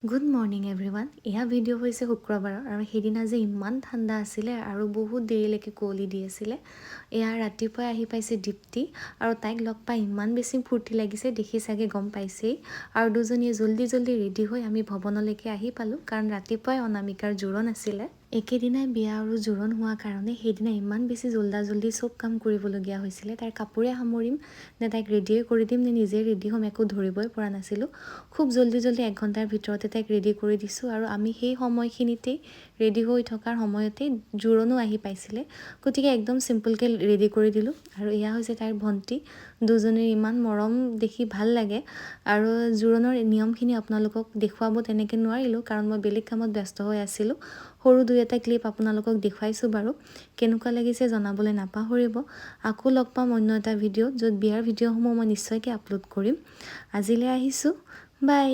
Good morning everyone. এয়া video' হৈছে শুক্ৰবাৰৰ আৰু সেইদিনা যে ইমান ঠাণ্ডা আছিলে আৰু বহুত দেৰিলৈকে কুঁৱলী দি আছিলে। এয়া ৰাতিপুৱাই আহি পাইছে দীপ্তি আৰু তাইক লগ পাই ইমান বেছি ফূৰ্তি লাগিছে, দেখি চাগে গম পাইছেই। আৰু দুজনীয়ে জল্দি ৰেডি হৈ আমি ভৱনলৈকে আহি পালোঁ, কাৰণ ৰাতিপুৱাই অনামিকাৰ জোৰণ আছিলে। একেদিনাই বিয়া আৰু জোৰণ হোৱাৰ কাৰণে সেইদিনা ইমান বেছি জল্দি চব কাম কৰিবলগীয়া হৈছিলে। তাইৰ কাপোৰে সামৰিম নে তাইক ৰেডিয়ে কৰি দিম নে নিজে ৰেডি হ'ম, একো ধৰিবই পৰা নাছিলোঁ। খুব জল্দি 1 ঘণ্টাৰ ভিতৰতে তাইক ৰেডি কৰি দিছোঁ আৰু আমি সেই সময়খিনিতেই ৰেডি হৈ থকাৰ সময়তেই জোৰণো আহি পাইছিলে। গতিকে একদম চিম্পলকৈ ৰেডি কৰি দিলোঁ। আৰু এয়া হৈছে তাইৰ ভণ্টি, দুজনীৰ ইমান মৰম দেখি ভাল লাগে। আৰু জোৰণৰ নিয়মখিনি আপোনালোকক দেখুৱাব তেনেকৈ নোৱাৰিলোঁ, কাৰণ মই বেলেগ কামত ব্যস্ত হৈ আছিলোঁ। সৰু 2-এটা ক্লিপ আপোনালোকক দেখুৱাইছোঁ বাৰু। কেনেকুৱা লাগিছে জনাবলৈ নাপাহৰিব। আকৌ লগ পাম অন্য এটা ভিডিঅ'ত, য'ত বিয়াৰ ভিডিঅ'সমূহ মই নিশ্চয়কৈ আপলোড কৰিম। আজিলৈ আহিছোঁ, বাই।